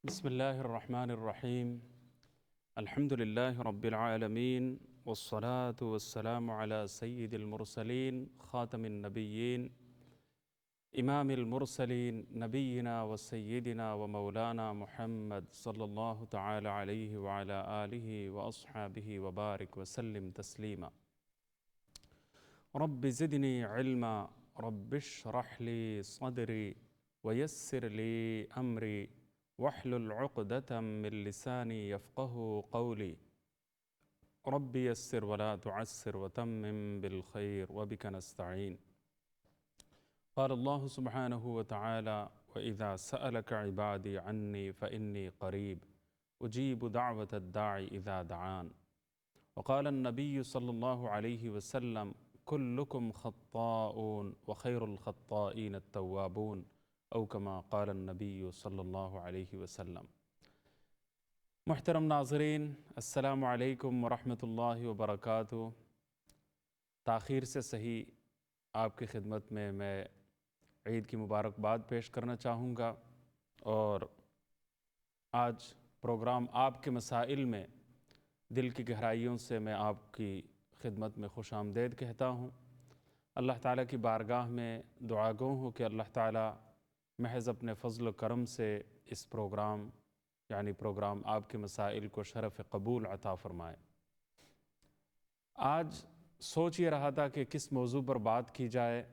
بسم الله الرحمن الرحيم. الحمد لله رب العالمين، والصلاة والسلام على سيد المرسلين خاتم النبيين إمام المرسلين نبينا وسيدنا ومولانا محمد صلى الله تعالى عليه وعلى آله وأصحابه وبارك وسلم تسليما. رب زدني علما، رب اشرح لي صدري ويسر لي أمري واحلل عقدة من لساني يفقه قولي. رب يسر ولا تعسر وتمم بالخير وبك نستعين. قال الله سبحانه وتعالى: وإذا سألك عبادي عني فإني قريب أجيب دعوة الداعي إذا دعان. وقال النبي صلى الله عليه وسلم: كلكم خطاؤون وخير الخطائين التوابون، او کما قال النبی صلی اللہ علیہ وسلم۔ محترم ناظرین، السلام علیکم ورحمۃ اللہ وبرکاتہ۔ تاخیر سے صحیح آپ کی خدمت میں عید کی مبارکباد پیش کرنا چاہوں گا، اور آج پروگرام آپ کے مسائل میں دل کی گہرائیوں سے میں آپ کی خدمت میں خوش آمدید کہتا ہوں۔ اللہ تعالیٰ کی بارگاہ میں دعا گو ہوں کہ اللہ تعالیٰ محض اپنے فضل و کرم سے اس پروگرام آپ کے مسائل کو شرف قبول عطا فرمائے۔ آج سوچ یہ رہا تھا کہ کس موضوع پر بات کی جائے،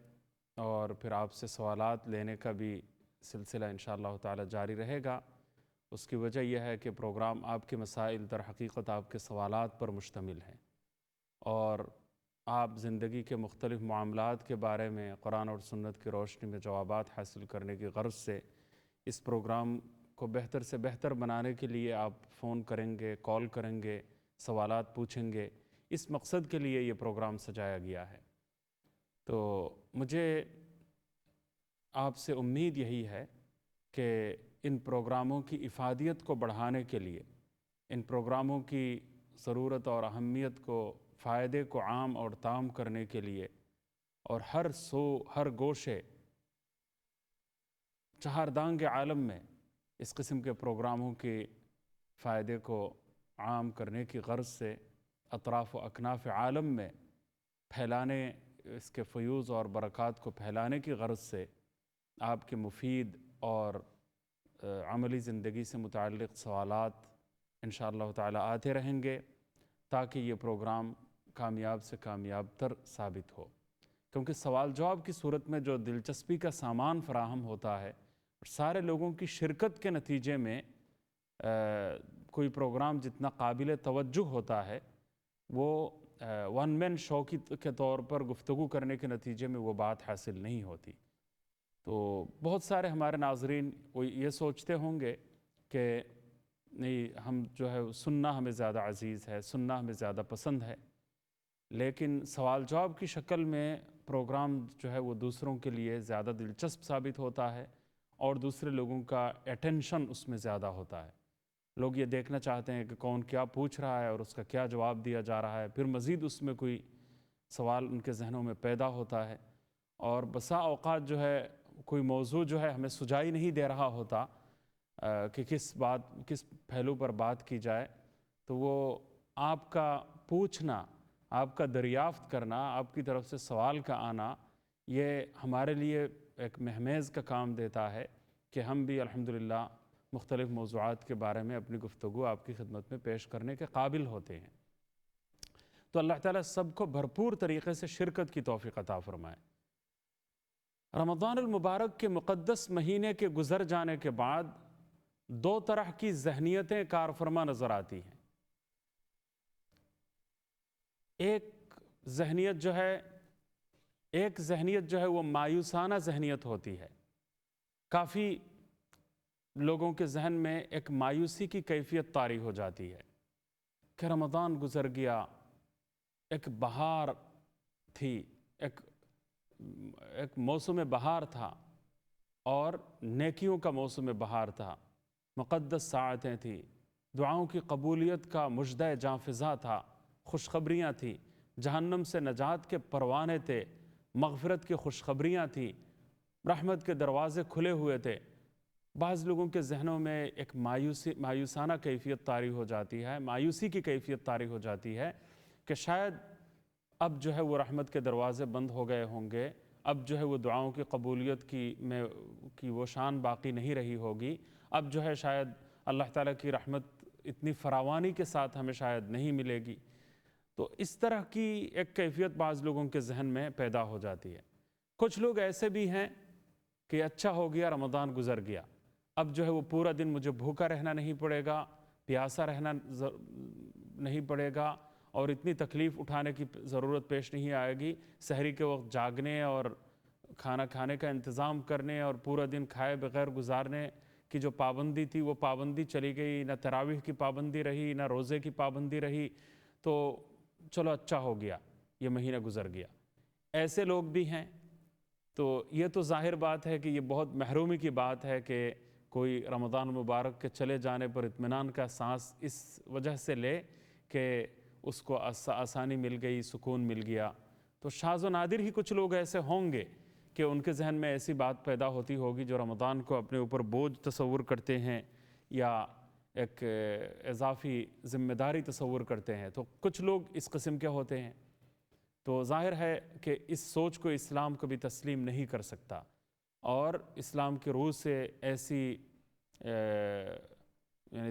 اور پھر آپ سے سوالات لینے کا بھی سلسلہ انشاءاللہ تعالی جاری رہے گا۔ اس کی وجہ یہ ہے کہ پروگرام آپ کے مسائل در حقیقت آپ کے سوالات پر مشتمل ہے، اور آپ زندگی کے مختلف معاملات کے بارے میں قرآن اور سنت کی روشنی میں جوابات حاصل کرنے کی غرض سے اس پروگرام کو بہتر سے بہتر بنانے کے لیے آپ فون کریں گے، کال کریں گے، سوالات پوچھیں گے۔ اس مقصد کے لیے یہ پروگرام سجایا گیا ہے۔ تو مجھے آپ سے امید یہی ہے کہ ان پروگراموں کی افادیت کو بڑھانے کے لیے، ان پروگراموں کی ضرورت اور اہمیت کو، فائدے کو عام اور تام کرنے کے لیے، اور ہر گوشے چہاردانگ عالم میں اس قسم کے پروگراموں کے فائدے کو عام کرنے کی غرض سے اطراف و اکناف عالم میں پھیلانے، اس کے فیوز اور برکات کو پھیلانے کی غرض سے آپ کے مفید اور عملی زندگی سے متعلق سوالات انشاءاللہ تعالی آتے رہیں گے، تاکہ یہ پروگرام کامیاب سے کامیاب تر ثابت ہو۔ کیونکہ سوال جواب کی صورت میں جو دلچسپی کا سامان فراہم ہوتا ہے، سارے لوگوں کی شرکت کے نتیجے میں کوئی پروگرام جتنا قابل توجہ ہوتا ہے، وہ ون مین شو کے طور پر گفتگو کرنے کے نتیجے میں وہ بات حاصل نہیں ہوتی۔ تو بہت سارے ہمارے ناظرین وہ یہ سوچتے ہوں گے کہ نہیں، ہم جو ہے سننا ہمیں زیادہ عزیز ہے، سننا ہمیں زیادہ پسند ہے، لیکن سوال جواب کی شکل میں پروگرام جو ہے وہ دوسروں کے لیے زیادہ دلچسپ ثابت ہوتا ہے، اور دوسرے لوگوں کا اٹینشن اس میں زیادہ ہوتا ہے۔ لوگ یہ دیکھنا چاہتے ہیں کہ کون کیا پوچھ رہا ہے اور اس کا کیا جواب دیا جا رہا ہے، پھر مزید اس میں کوئی سوال ان کے ذہنوں میں پیدا ہوتا ہے، اور بسا اوقات جو ہے کوئی موضوع جو ہے ہمیں سجائی نہیں دے رہا ہوتا کہ کس پہلو پر بات کی جائے، تو وہ آپ کا پوچھنا، آپ کا دریافت کرنا، آپ کی طرف سے سوال کا آنا، یہ ہمارے لیے ایک مہمیز کا کام دیتا ہے کہ ہم بھی الحمدللہ مختلف موضوعات کے بارے میں اپنی گفتگو آپ کی خدمت میں پیش کرنے کے قابل ہوتے ہیں۔ تو اللہ تعالیٰ سب کو بھرپور طریقے سے شرکت کی توفیق عطا فرمائے۔ رمضان المبارک کے مقدس مہینے کے گزر جانے کے بعد دو طرح کی ذہنیتیں کار فرما نظر آتی ہیں۔ ایک ذہنیت جو ہے وہ مایوسانہ ذہنیت ہوتی ہے۔ کافی لوگوں کے ذہن میں ایک مایوسی کی کیفیت طاری ہو جاتی ہے کہ رمضان گزر گیا، ایک بہار تھی، ایک موسم بہار تھا، اور نیکیوں کا موسم بہار تھا، مقدس ساعتیں تھیں، دعاؤں کی قبولیت کا مژدہ جاں فضا تھا، خوشخبریاں تھیں، جہنم سے نجات کے پروانے تھے، مغفرت کی خوشخبریاں تھیں، رحمت کے دروازے کھلے ہوئے تھے۔ بعض لوگوں کے ذہنوں میں ایک مایوسانہ کیفیت طاری ہو جاتی ہے، مایوسی کی کیفیت طاری ہو جاتی ہے کہ شاید اب جو ہے وہ رحمت کے دروازے بند ہو گئے ہوں گے، اب جو ہے وہ دعاؤں کی قبولیت کی وہ شان باقی نہیں رہی ہوگی، اب جو ہے شاید اللہ تعالیٰ کی رحمت اتنی فراوانی کے ساتھ ہمیں شاید نہیں ملے گی۔ تو اس طرح کی ایک کیفیت بعض لوگوں کے ذہن میں پیدا ہو جاتی ہے۔ کچھ لوگ ایسے بھی ہیں کہ اچھا ہو گیا، رمضان گزر گیا، اب جو ہے وہ پورا دن مجھے بھوکا رہنا نہیں پڑے گا، پیاسا رہنا نہیں پڑے گا، اور اتنی تکلیف اٹھانے کی ضرورت پیش نہیں آئے گی، سحری کے وقت جاگنے اور کھانا کھانے کا انتظام کرنے اور پورا دن کھائے بغیر گزارنے کی جو پابندی تھی وہ پابندی چلی گئی، نہ تراویح کی پابندی رہی، نہ روزے کی پابندی رہی، تو چلو اچھا ہو گیا، یہ مہینہ گزر گیا۔ ایسے لوگ بھی ہیں۔ تو یہ تو ظاہر بات ہے کہ یہ بہت محرومی کی بات ہے کہ کوئی رمضان مبارک کے چلے جانے پر اطمینان کا سانس اس وجہ سے لے کہ اس کو آسانی مل گئی، سکون مل گیا۔ تو شاذ و نادر ہی کچھ لوگ ایسے ہوں گے کہ ان کے ذہن میں ایسی بات پیدا ہوتی ہوگی جو رمضان کو اپنے اوپر بوجھ تصور کرتے ہیں یا ایک اضافی ذمہ داری تصور کرتے ہیں۔ تو کچھ لوگ اس قسم کے ہوتے ہیں۔ تو ظاہر ہے کہ اس سوچ کو اسلام کبھی تسلیم نہیں کر سکتا، اور اسلام کی روح سے ایسی یعنی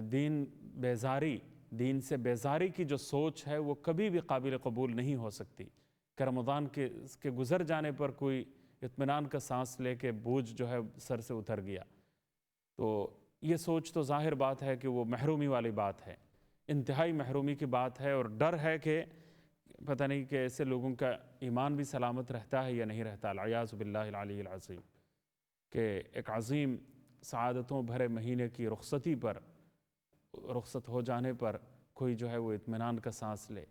دین سے بیزاری کی جو سوچ ہے وہ کبھی بھی قابل قبول نہیں ہو سکتی کہ رمضان کے گزر جانے پر کوئی اطمینان کا سانس لے کے بوجھ جو ہے سر سے اتر گیا۔ تو یہ سوچ تو ظاہر بات ہے کہ وہ محرومی والی بات ہے، انتہائی محرومی کی بات ہے، اور ڈر ہے کہ پتہ نہیں کہ ایسے لوگوں کا ایمان بھی سلامت رہتا ہے یا نہیں رہتا، العیاذ باللہ العلی العظیم، کہ ایک عظیم سعادتوں بھرے مہینے کی رخصت ہو جانے پر کوئی جو ہے وہ اطمینان کا سانس لے۔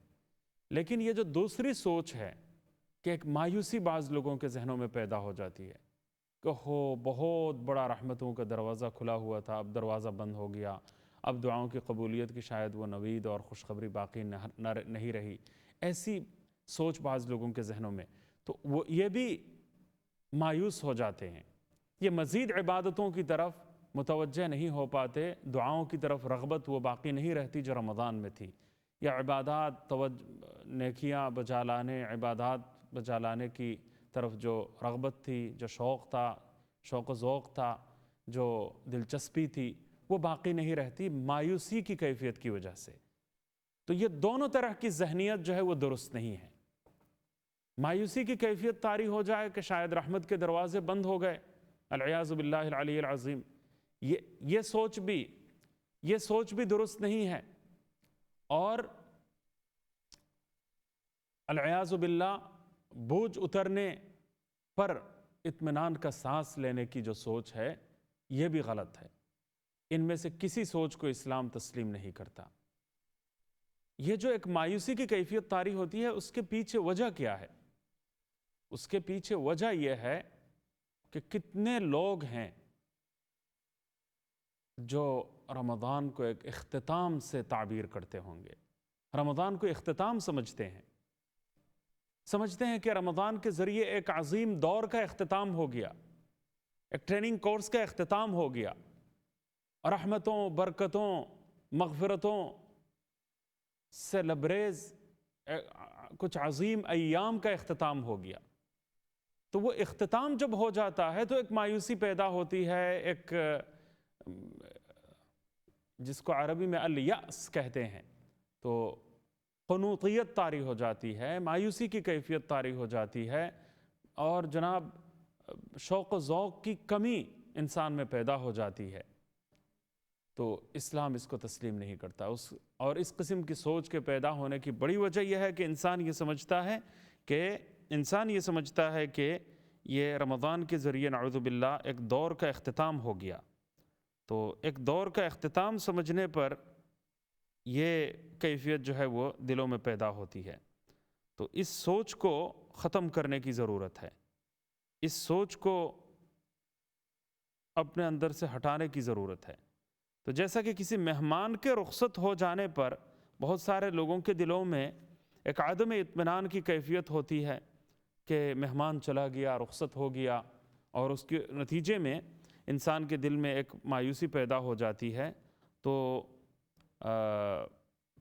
لیکن یہ جو دوسری سوچ ہے کہ ایک مایوسی بعض لوگوں کے ذہنوں میں پیدا ہو جاتی ہے کہ بہت بڑا رحمتوں کا دروازہ کھلا ہوا تھا، اب دروازہ بند ہو گیا، اب دعاؤں کی قبولیت کی شاید وہ نوید اور خوشخبری باقی نہیں رہی، ایسی سوچ بعض لوگوں کے ذہنوں میں، تو وہ یہ بھی مایوس ہو جاتے ہیں، یہ مزید عبادتوں کی طرف متوجہ نہیں ہو پاتے، دعاؤں کی طرف رغبت وہ باقی نہیں رہتی جو رمضان میں تھی، یا عبادات نیکیاں بجا لانے، عبادات بجا لانے کی طرف جو رغبت تھی، جو شوق تھا، شوق و ذوق تھا، جو دلچسپی تھی، وہ باقی نہیں رہتی مایوسی کی کیفیت کی وجہ سے۔ تو یہ دونوں طرح کی ذہنیت جو ہے وہ درست نہیں ہے۔ مایوسی کی کیفیت طاری ہو جائے کہ شاید رحمت کے دروازے بند ہو گئے، العیاذ باللہ العلی العظیم، یہ سوچ بھی درست نہیں ہے، اور العیاذ باللہ بوجھ اترنے پر اطمینان کا سانس لینے کی جو سوچ ہے یہ بھی غلط ہے۔ ان میں سے کسی سوچ کو اسلام تسلیم نہیں کرتا۔ یہ جو ایک مایوسی کی کیفیت طاری ہوتی ہے اس کے پیچھے وجہ کیا ہے؟ اس کے پیچھے وجہ یہ ہے کہ کتنے لوگ ہیں جو رمضان کو ایک اختتام سے تعبیر کرتے ہوں گے، رمضان کو اختتام سمجھتے ہیں کہ رمضان کے ذریعے ایک عظیم دور کا اختتام ہو گیا، ایک ٹریننگ کورس کا اختتام ہو گیا، رحمتوں، برکتوں، مغفرتوں سے لبریز کچھ عظیم ایام کا اختتام ہو گیا۔ تو وہ اختتام جب ہو جاتا ہے تو ایک مایوسی پیدا ہوتی ہے، ایک جس کو عربی میں الیأس کہتے ہیں، تو قنوطیت طاری ہو جاتی ہے، مایوسی کی کیفیت طاری ہو جاتی ہے، اور جناب شوق و ذوق کی کمی انسان میں پیدا ہو جاتی ہے۔ تو اسلام اس کو تسلیم نہیں کرتا، اور اس قسم کی سوچ کے پیدا ہونے کی بڑی وجہ یہ ہے کہ انسان یہ سمجھتا ہے کہ یہ رمضان کے ذریعے نعوذ باللہ ایک دور کا اختتام ہو گیا۔ تو ایک دور کا اختتام سمجھنے پر یہ کیفیت جو ہے وہ دلوں میں پیدا ہوتی ہے۔ تو اس سوچ کو ختم کرنے کی ضرورت ہے، اس سوچ کو اپنے اندر سے ہٹانے کی ضرورت ہے۔ تو جیسا کہ کسی مہمان کے رخصت ہو جانے پر بہت سارے لوگوں کے دلوں میں ایک عدم اطمینان کی کیفیت ہوتی ہے کہ مہمان چلا گیا، رخصت ہو گیا، اور اس کے نتیجے میں انسان کے دل میں ایک مایوسی پیدا ہو جاتی ہے، تو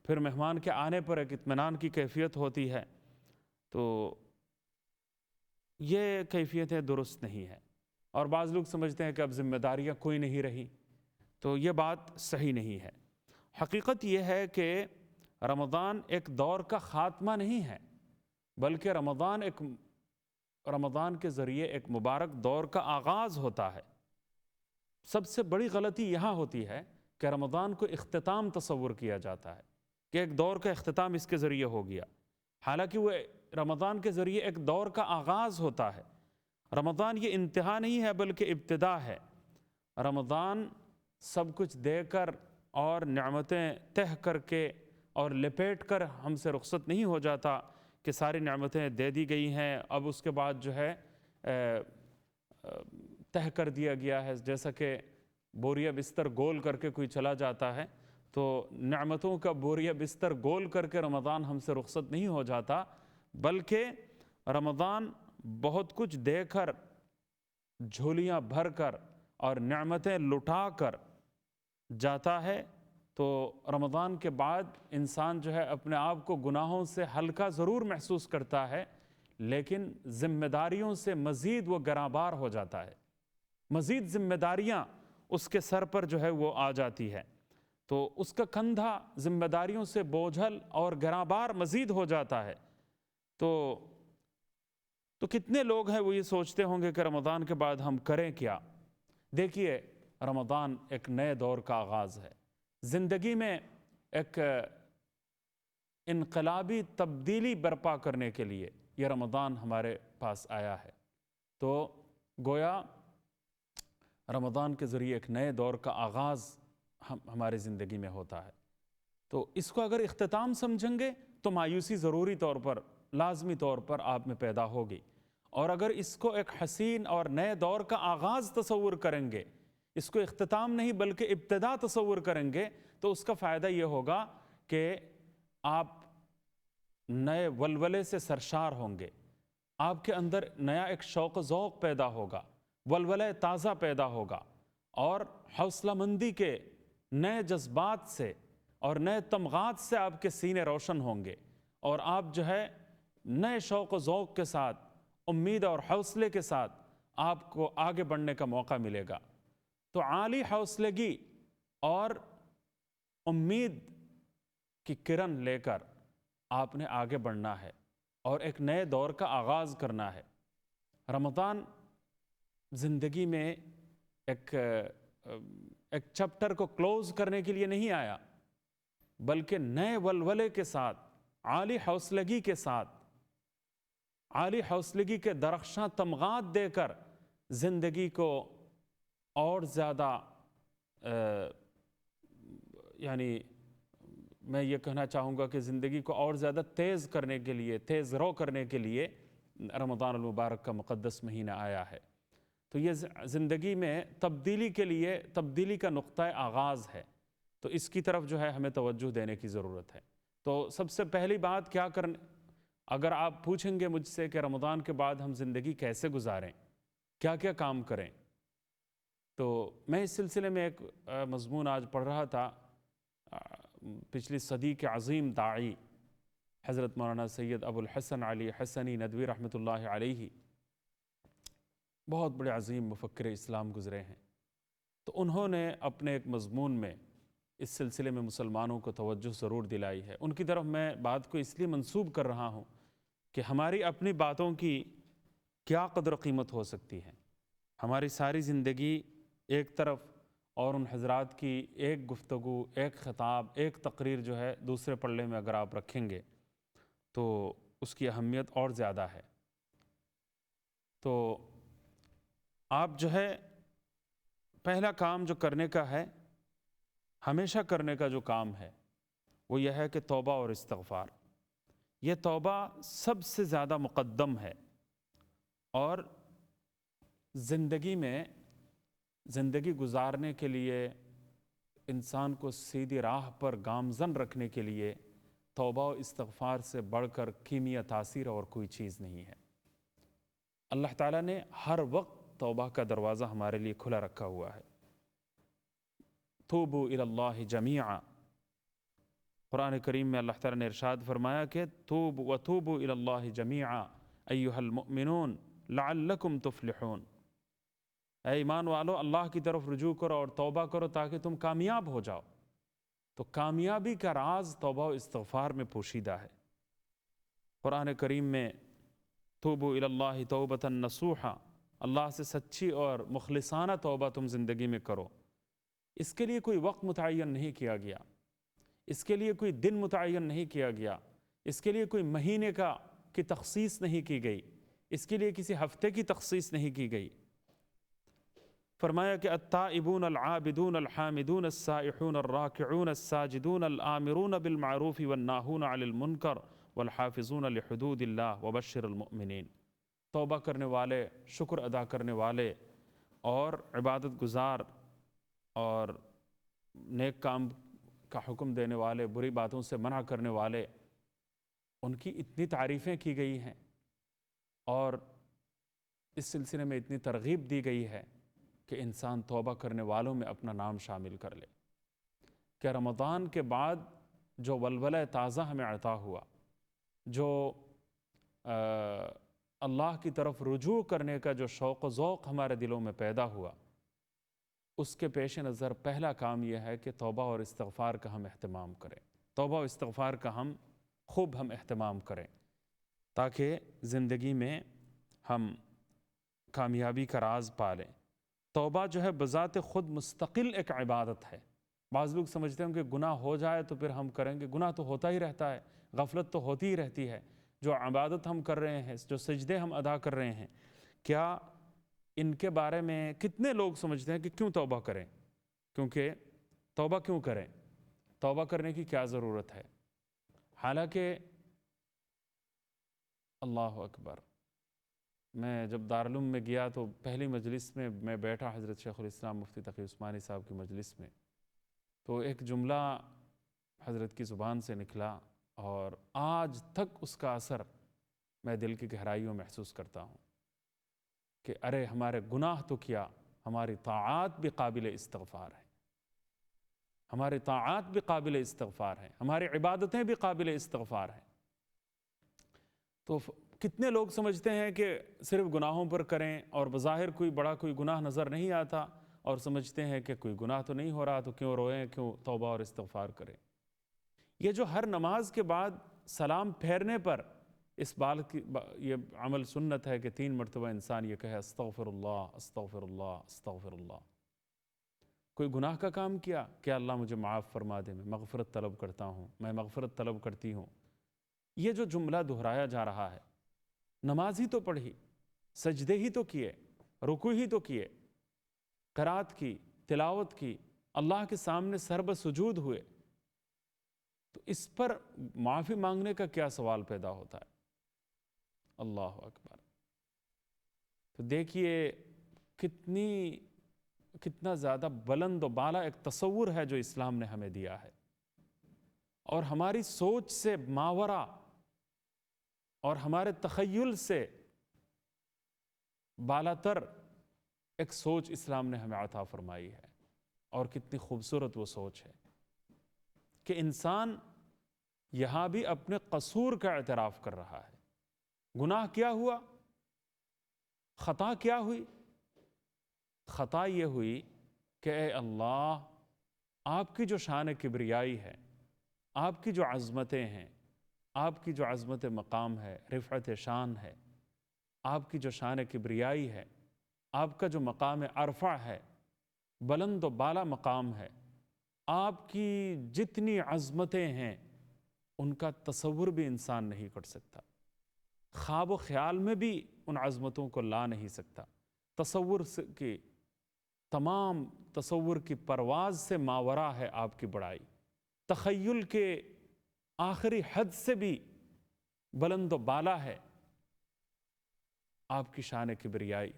پھر مہمان کے آنے پر ایک اطمینان کی کیفیت ہوتی ہے، تو یہ کیفیتیں درست نہیں ہیں۔ اور بعض لوگ سمجھتے ہیں کہ اب ذمہ داریاں کوئی نہیں رہی، تو یہ بات صحیح نہیں ہے۔ حقیقت یہ ہے کہ رمضان ایک دور کا خاتمہ نہیں ہے، بلکہ رمضان کے ذریعے ایک مبارک دور کا آغاز ہوتا ہے۔ سب سے بڑی غلطی یہاں ہوتی ہے کہ رمضان کو اختتام تصور کیا جاتا ہے کہ ایک دور کا اختتام اس کے ذریعے ہو گیا، حالانکہ وہ رمضان کے ذریعے ایک دور کا آغاز ہوتا ہے۔ رمضان یہ انتہا نہیں ہے بلکہ ابتدا ہے۔ رمضان سب کچھ دے کر اور نعمتیں تہ کر کے اور لپیٹ کر ہم سے رخصت نہیں ہو جاتا کہ ساری نعمتیں دے دی گئی ہیں، اب اس کے بعد جو ہے تہ کر دیا گیا ہے، جیسا کہ بوریا بستر گول کر کے کوئی چلا جاتا ہے، تو نعمتوں کا بوریا بستر گول کر کے رمضان ہم سے رخصت نہیں ہو جاتا، بلکہ رمضان بہت کچھ دے کر، جھولیاں بھر کر اور نعمتیں لٹا کر جاتا ہے۔ تو رمضان کے بعد انسان جو ہے اپنے آپ کو گناہوں سے ہلکا ضرور محسوس کرتا ہے، لیکن ذمہ داریوں سے مزید وہ گراں ہو جاتا ہے، مزید ذمہ داریاں اس کے سر پر جو ہے وہ آ جاتی ہے، تو اس کا کندھا ذمہ داریوں سے بوجھل اور گراں مزید ہو جاتا ہے۔ تو کتنے لوگ ہیں وہ یہ سوچتے ہوں گے کہ رمضان کے بعد ہم کریں کیا؟ دیکھیے، رمضان ایک نئے دور کا آغاز ہے، زندگی میں ایک انقلابی تبدیلی برپا کرنے کے لیے یہ رمضان ہمارے پاس آیا ہے۔ تو گویا رمضان کے ذریعے ایک نئے دور کا آغاز ہماری زندگی میں ہوتا ہے، تو اس کو اگر اختتام سمجھیں گے تو مایوسی ضروری طور پر، لازمی طور پر آپ میں پیدا ہوگی، اور اگر اس کو ایک حسین اور نئے دور کا آغاز تصور کریں گے، اس کو اختتام نہیں بلکہ ابتدا تصور کریں گے، تو اس کا فائدہ یہ ہوگا کہ آپ نئے ولولے سے سرشار ہوں گے، آپ کے اندر نیا ایک شوق و ذوق پیدا ہوگا، ولولہ تازہ پیدا ہوگا، اور حوصلہ مندی کے نئے جذبات سے اور نئے تمغات سے آپ کے سینے روشن ہوں گے، اور آپ جو ہے نئے شوق و ذوق کے ساتھ، امید اور حوصلے کے ساتھ آپ کو آگے بڑھنے کا موقع ملے گا۔ تو عالی حوصلگی اور امید کی کرن لے کر آپ نے آگے بڑھنا ہے اور ایک نئے دور کا آغاز کرنا ہے۔ رمضان زندگی میں ایک چپٹر کو کلوز کرنے کے لیے نہیں آیا، بلکہ نئے ولولے کے ساتھ، عالی حوصلگی کے ساتھ، عالی حوصلگی کے درخشاں تمغات دے کر زندگی کو اور زیادہ یعنی میں یہ کہنا چاہوں گا کہ زندگی کو اور زیادہ تیز کرنے کے لیے، تیز رو کرنے کے لیے رمضان المبارک کا مقدس مہینہ آیا ہے۔ تو یہ زندگی میں تبدیلی کے لیے، تبدیلی کا نقطہ آغاز ہے، تو اس کی طرف جو ہے ہمیں توجہ دینے کی ضرورت ہے۔ تو سب سے پہلی بات کیا کریں، اگر آپ پوچھیں گے مجھ سے کہ رمضان کے بعد ہم زندگی کیسے گزاریں، کیا کیا کام کریں، تو میں اس سلسلے میں ایک مضمون آج پڑھ رہا تھا، پچھلی صدی کے عظیم داعی حضرت مولانا سید ابو الحسن علی حسنی ندوی رحمۃ اللہ علیہ، بہت بڑے عظیم مفکر اسلام گزرے ہیں، تو انہوں نے اپنے ایک مضمون میں اس سلسلے میں مسلمانوں کو توجہ ضرور دلائی ہے۔ ان کی طرف میں بات کو اس لیے منسوب کر رہا ہوں کہ ہماری اپنی باتوں کی کیا قدر و قیمت ہو سکتی ہے۔ ہماری ساری زندگی ایک طرف، اور ان حضرات کی ایک گفتگو، ایک خطاب، ایک تقریر جو ہے دوسرے پلڑے میں اگر آپ رکھیں گے تو اس کی اہمیت اور زیادہ ہے۔ تو آپ جو ہے پہلا کام جو کرنے کا ہے، ہمیشہ کرنے کا جو کام ہے، وہ یہ ہے کہ توبہ اور استغفار۔ یہ توبہ سب سے زیادہ مقدم ہے، اور زندگی گزارنے کے لیے، انسان کو سیدھی راہ پر گامزن رکھنے کے لیے توبہ و استغفار سے بڑھ کر کیمیا تاثیر اور کوئی چیز نہیں ہے۔ اللہ تعالیٰ نے ہر وقت توبہ کا دروازہ ہمارے لیے کھلا رکھا ہوا ہے۔ توبوا الی اللہ جمیعا، قرآن کریم میں اللہ تعالیٰ نے ارشاد فرمایا کہ توبوا الی اللہ جمیعا ایھا المؤمنون لعلکم تفلحون، اے ایمان والو اللہ کی طرف رجوع کرو اور توبہ کرو تاکہ تم کامیاب ہو جاؤ۔ تو کامیابی کا راز توبہ و استغفار میں پوشیدہ ہے۔ قرآن کریم میں توبوا الی اللہ توبۃ نصوحا، اللہ سے سچی اور مخلصانہ توبہ تم زندگی میں کرو۔ اس کے لیے کوئی وقت متعین نہیں کیا گیا، اس کے لیے کوئی دن متعین نہیں کیا گیا، اس کے لیے کوئی مہینے کی تخصیص نہیں کی گئی، اس کے لیے کسی ہفتے کی تخصیص نہیں کی گئی۔ فرمایا کہ التائبون العابدون الحامدون السائحون الراکعون الساجدون الآمرون بالمعروف والناہون عن المنکر والحافظون لحدود اللہ وبشر المؤمنین، توبہ کرنے والے، شکر ادا کرنے والے اور عبادت گزار اور نیک کام کا حکم دینے والے، بری باتوں سے منع کرنے والے، ان کی اتنی تعریفیں کی گئی ہیں اور اس سلسلے میں اتنی ترغیب دی گئی ہے کہ انسان توبہ کرنے والوں میں اپنا نام شامل کر لے۔ کہ رمضان کے بعد جو ولولہ تازہ ہمیں عطا ہوا، جو اللہ کی طرف رجوع کرنے کا جو شوق و ذوق ہمارے دلوں میں پیدا ہوا، اس کے پیش نظر پہلا کام یہ ہے کہ توبہ اور استغفار کا ہم اہتمام کریں، توبہ و استغفار کا ہم اہتمام کریں تاکہ زندگی میں ہم کامیابی کا راز پالیں۔ توبہ جو ہے بذات خود مستقل ایک عبادت ہے۔ بعض لوگ سمجھتے ہیں کہ گناہ ہو جائے تو پھر ہم کریں گے، گناہ تو ہوتا ہی رہتا ہے، غفلت تو ہوتی ہی رہتی ہے۔ جو عبادت ہم کر رہے ہیں، جو سجدے ہم ادا کر رہے ہیں، کیا ان کے بارے میں کتنے لوگ سمجھتے ہیں کہ کیوں توبہ کریں؟ کیونکہ توبہ کیوں کریں؟ توبہ کرنے کی کیا ضرورت ہے؟ حالانکہ اللہ اکبر، میں جب دارالعلوم میں گیا تو پہلی مجلس میں بیٹھا حضرت شیخ الاسلام مفتی تقی عثمانی صاحب کی مجلس میں، تو ایک جملہ حضرت کی زبان سے نکلا اور آج تک اس کا اثر میں دل کی گہرائیوں میں محسوس کرتا ہوں کہ ارے ہمارے گناہ تو کیا، ہماری طاعات بھی قابل استغفار ہیں، ہماری طاعات بھی قابل استغفار ہیں، ہماری عبادتیں بھی قابل استغفار ہیں۔ تو کتنے لوگ سمجھتے ہیں کہ صرف گناہوں پر کریں اور بظاہر کوئی گناہ نظر نہیں آتا اور سمجھتے ہیں کہ کوئی گناہ تو نہیں ہو رہا تو کیوں روئیں، کیوں توبہ اور استغفار کریں۔ یہ جو ہر نماز کے بعد سلام پھیرنے پر اس بات کی یہ عمل سنت ہے کہ 3 مرتبہ انسان یہ کہے استغفر اللہ استغفر اللہ استغفر اللہ۔ کوئی گناہ کا کام کیا کہ اللہ مجھے معاف فرما دے، میں مغفرت طلب کرتا ہوں، میں مغفرت طلب کرتی ہوں۔ یہ جو جملہ دہرایا جا رہا ہے، نماز ہی تو پڑھی، سجدے ہی تو کیے، رکوع ہی تو کیے، قرات کی، تلاوت کی، اللہ کے سامنے سر سجود ہوئے، تو اس پر معافی مانگنے کا کیا سوال پیدا ہوتا ہے؟ اللہ اکبر۔ تو دیکھیے کتنا زیادہ بلند و بالا ایک تصور ہے جو اسلام نے ہمیں دیا ہے، اور ہماری سوچ سے ماورا اور ہمارے تخیل سے بالاتر ایک سوچ اسلام نے ہمیں عطا فرمائی ہے، اور کتنی خوبصورت وہ سوچ ہے کہ انسان یہاں بھی اپنے قصور کا اعتراف کر رہا ہے۔ گناہ کیا ہوا؟ خطا کیا ہوئی؟ خطا یہ ہوئی کہ اے اللہ، آپ کی جو شان کبریائی ہے، آپ کی جو عظمتیں ہیں، آپ کی جو عظمت مقام ہے، رفعت شان ہے، آپ کی جو شان کبریائی ہے، آپ کا جو مقام ارفع ہے، بلند و بالا مقام ہے، آپ کی جتنی عظمتیں ہیں ان کا تصور بھی انسان نہیں کر سکتا، خواب و خیال میں بھی ان عظمتوں کو لا نہیں سکتا۔ تصور کی پرواز سے ماورا ہے آپ کی بڑائی، تخیل کے آخری حد سے بھی بلند و بالا ہے آپ کی شان کبریائی۔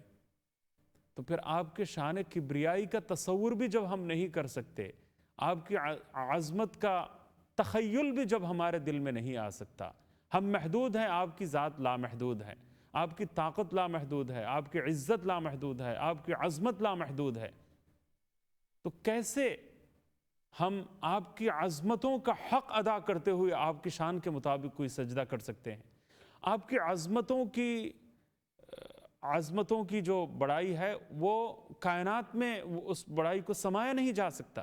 تو پھر آپ کے شان کبریائی کا تصور بھی جب ہم نہیں کر سکتے، آپ کی عظمت کا تخیل بھی جب ہمارے دل میں نہیں آ سکتا، ہم محدود ہیں، آپ کی ذات لامحدود ہے، آپ کی طاقت لامحدود ہے، آپ کی عزت لامحدود ہے، آپ کی عظمت لامحدود ہے، تو کیسے ہم آپ کی عظمتوں کا حق ادا کرتے ہوئے آپ کی شان کے مطابق کوئی سجدہ کر سکتے ہیں؟ آپ کی عظمتوں کی جو بڑائی ہے وہ کائنات میں اس بڑائی کو سمایا نہیں جا سکتا،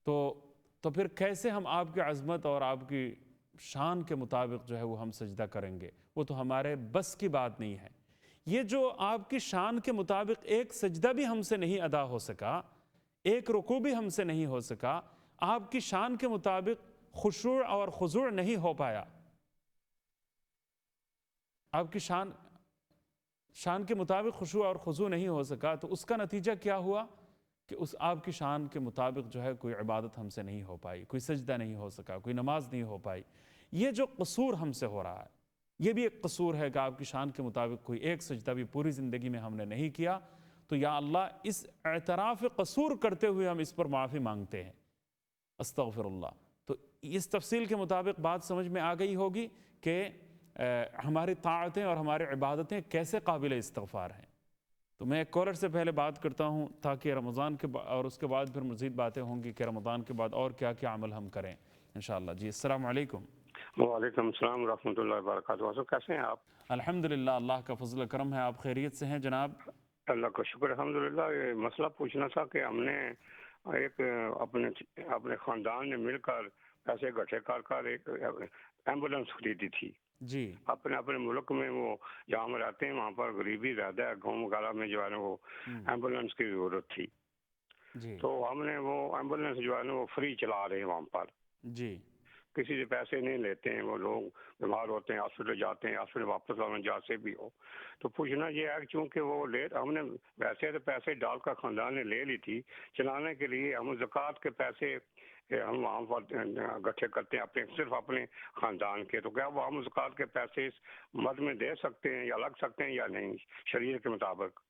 تو پھر کیسے ہم آپ کی عظمت اور آپ کی شان کے مطابق جو ہے وہ ہم سجدہ کریں گے؟ وہ تو ہمارے بس کی بات نہیں ہے۔ یہ جو آپ کی شان کے مطابق ایک سجدہ بھی ہم سے نہیں ادا ہو سکا، ایک رکوع بھی ہم سے نہیں ہو سکا، آپ کی شان کے مطابق خشوع اور خضوع نہیں ہو پایا، آپ کی شان کے مطابق خشوع اور خضوع نہیں ہو سکا، تو اس کا نتیجہ کیا ہوا کہ اس آپ کی شان کے مطابق جو ہے کوئی عبادت ہم سے نہیں ہو پائی، کوئی سجدہ نہیں ہو سکا، کوئی نماز نہیں ہو پائی۔ یہ جو قصور ہم سے ہو رہا ہے، یہ بھی ایک قصور ہے کہ آپ کی شان کے مطابق کوئی ایک سجدہ بھی پوری زندگی میں ہم نے نہیں کیا۔ تو یا اللہ، اس اعتراف قصور کرتے ہوئے ہم اس پر معافی مانگتے ہیں، استغفر اللہ۔ تو اس تفصیل کے مطابق بات سمجھ میں آ گئی ہوگی کہ ہماری طاعتیں اور ہماری عبادتیں کیسے قابل استغفار ہیں۔ تو میں ایک کالر سے پہلے بات کرتا ہوں تاکہ رمضان کے اور اس کے بعد پھر مزید باتیں ہوں گی کہ رمضان کے بعد اور کیا کیا عمل ہم کریں انشاءاللہ۔ جی السلام علیکم۔ وعلیکم السلام ورحمۃ اللہ وبرکاتہ۔ کیسے ہیں آپ؟ الحمدللہ، اللہ کا فضل و کرم ہے۔ آپ خیریت سے ہیں جناب؟ اللہ کا شکر الحمدللہ۔ یہ مسئلہ پوچھنا تھا کہ ہم نے ایک اپنے خاندان نے مل کر پیسے اکٹھے کر ایک ایمبولینس خریدی تھی۔ جی، اپنے ملک میں، وہ جہاں ہم رہتے ہیں وہاں پر غریبی زیادہ ہے، گاؤں وغیرہ میں جو ہے نا وہ ایمبولینس کی ضرورت تھی۔ جی، تو ہم نے وہ ایمبولینس جو ہے نا وہ فری چلا رہے ہیں وہاں پر، جی، کسی سے پیسے نہیں لیتے ہیں۔ وہ لوگ بیمار ہوتے ہیں، ہاسپٹل جاتے ہیں، ہاسپٹل واپس آنا جیسے بھی ہو۔ تو پوچھنا یہ ہے کہ چونکہ وہ ہم نے ویسے تو پیسے ڈال کر خاندان نے لے لی تھی چلانے کے لیے، ہم زکوٰۃ کے پیسے ہم وہاں پر اکٹھے کرتے ہیں صرف اپنے خاندان کے، تو کیا وہ ہم زکوٰۃ کے پیسے اس مد میں دے سکتے ہیں یا لگ سکتے ہیں یا نہیں شریعت کے مطابق؟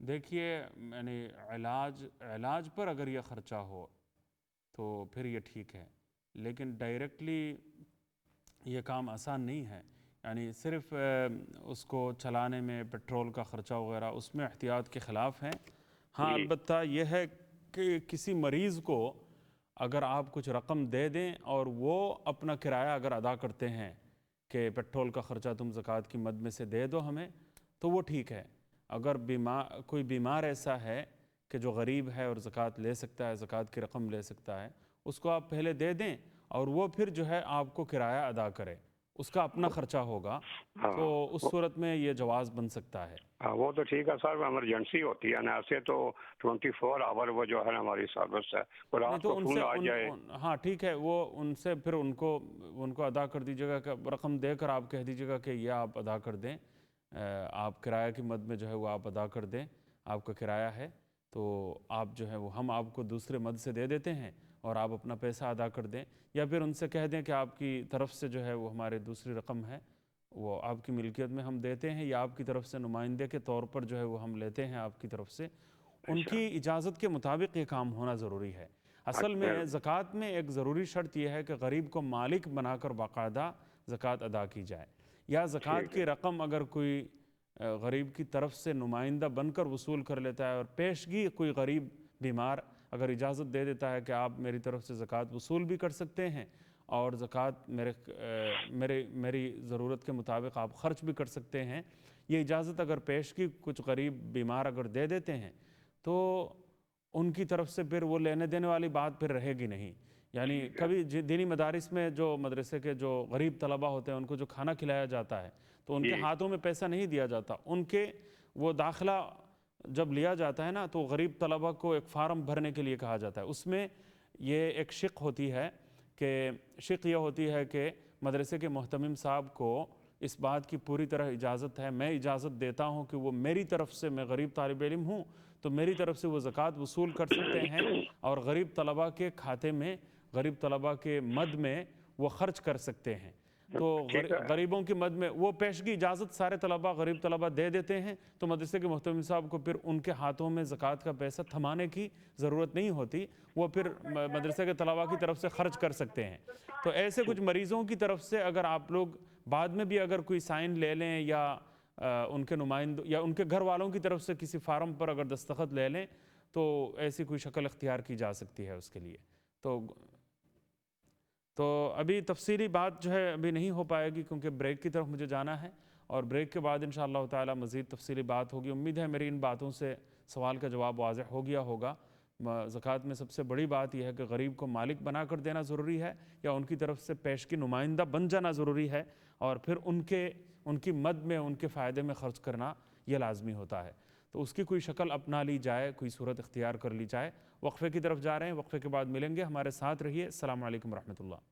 دیکھیے، یعنی علاج پر اگر یہ خرچہ ہو تو پھر یہ ٹھیک ہے، لیکن ڈائریکٹلی یہ کام آسان نہیں ہے۔ یعنی صرف اس کو چلانے میں پیٹرول کا خرچہ وغیرہ اس میں احتیاط کے خلاف ہیں۔ ہاں، البتہ یہ ہے کہ کسی مریض کو اگر آپ کچھ رقم دے دیں اور وہ اپنا کرایہ اگر ادا کرتے ہیں کہ پیٹرول کا خرچہ تم زکوٰۃ کی مد میں سے دے دو ہمیں، تو وہ ٹھیک ہے۔ اگر کوئی بیمار ایسا ہے کہ جو غریب ہے اور زکوٰۃ لے سکتا ہے، زکوٰۃ کی رقم لے سکتا ہے، اس کو آپ پہلے دے دیں اور وہ پھر جو ہے آپ کو کرایہ ادا کرے، اس کا اپنا خرچہ ہوگا، تو اس صورت میں یہ جواز بن سکتا ہے۔ وہ تو ٹھیک ہے سر، ایمرجنسی ہوتی ہے نا، ایسے تو 24 آور وہ جو ہے ہماری سروس ہے، وہ رات کو فون آ جائے۔ ہاں ٹھیک ہے، وہ ان سے پھر ان کو ادا کر دیجیے گا، کہ رقم دے کر آپ کہہ دیجیے گا کہ یہ آپ ادا کر دیں، آپ کرایہ کی مد میں جو ہے وہ آپ ادا کر دیں، آپ کا کرایہ ہے تو آپ جو ہے وہ ہم آپ کو دوسرے مد سے دے دیتے ہیں اور آپ اپنا پیسہ ادا کر دیں، یا پھر ان سے کہہ دیں کہ آپ کی طرف سے جو ہے وہ ہمارے دوسری رقم ہے وہ آپ کی ملکیت میں ہم دیتے ہیں، یا آپ کی طرف سے نمائندے کے طور پر جو ہے وہ ہم لیتے ہیں آپ کی طرف سے۔ ان کی اجازت کے مطابق یہ کام ہونا ضروری ہے۔ اصل میں زکوٰۃ میں ایک ضروری شرط یہ ہے کہ غریب کو مالک بنا کر باقاعدہ زکوٰۃ ادا کی جائے، یا زکوٰۃ کی رقم اگر کوئی غریب کی طرف سے نمائندہ بن کر وصول کر لیتا ہے اور پیشگی کوئی غریب بیمار اگر اجازت دے دیتا ہے کہ آپ میری طرف سے زکوٰۃ وصول بھی کر سکتے ہیں اور زکوٰۃ میری ضرورت کے مطابق آپ خرچ بھی کر سکتے ہیں، یہ اجازت اگر پیشگی کچھ غریب بیمار اگر دے دیتے ہیں تو ان کی طرف سے پھر وہ لینے دینے والی بات پھر رہے گی نہیں۔ یعنی کبھی دینی مدارس میں جو مدرسے کے جو غریب طلبہ ہوتے ہیں ان کو جو کھانا کھلایا جاتا ہے تو ان کے ہاتھوں میں پیسہ نہیں دیا جاتا، ان کے وہ داخلہ جب لیا جاتا ہے نا تو غریب طلبہ کو ایک فارم بھرنے کے لیے کہا جاتا ہے، اس میں یہ ایک شق ہوتی ہے کہ مدرسے کے محتمم صاحب کو اس بات کی پوری طرح اجازت ہے، میں اجازت دیتا ہوں کہ وہ میری طرف سے، میں غریب طالب علم ہوں تو میری طرف سے وہ زکوٰۃ وصول کر سکتے ہیں اور غریب طلبہ کے کھاتے میں، غریب طلبہ کے مد میں وہ خرچ کر سکتے ہیں۔ تو غریبوں کی مد میں وہ پیشگی اجازت سارے طلبہ، غریب طلبہ دے دیتے ہیں، تو مدرسے کے محتمم صاحب کو پھر ان کے ہاتھوں میں زکوٰۃ کا پیسہ تھمانے کی ضرورت نہیں ہوتی، وہ پھر مدرسے کے طلبہ کی طرف سے خرچ کر سکتے ہیں۔ تو ایسے کچھ مریضوں کی طرف سے اگر آپ لوگ بعد میں بھی اگر کوئی سائن لے لیں یا ان کے نمائندوں یا ان کے گھر والوں کی طرف سے کسی فارم پر اگر دستخط لے لیں تو ایسی کوئی شکل اختیار کی جا سکتی ہے اس کے لیے. تو ابھی تفصیلی بات جو ہے ابھی نہیں ہو پائے گی کیونکہ بریک کی طرف مجھے جانا ہے, اور بریک کے بعد انشاءاللہ تعالی مزید تفصیلی بات ہوگی. امید ہے میری ان باتوں سے سوال کا جواب واضح ہو گیا ہوگا. زکوٰۃ میں سب سے بڑی بات یہ ہے کہ غریب کو مالک بنا کر دینا ضروری ہے یا ان کی طرف سے پیشگی نمائندہ بن جانا ضروری ہے, اور پھر ان کی مد میں ان کے فائدے میں خرچ کرنا یہ لازمی ہوتا ہے. تو اس کی کوئی شکل اپنا لی جائے, کوئی صورت اختیار کر لی جائے. وقفے کی طرف جا رہے ہیں, وقفے کے بعد ملیں گے, ہمارے ساتھ رہیے. السلام علیکم ورحمۃ اللہ.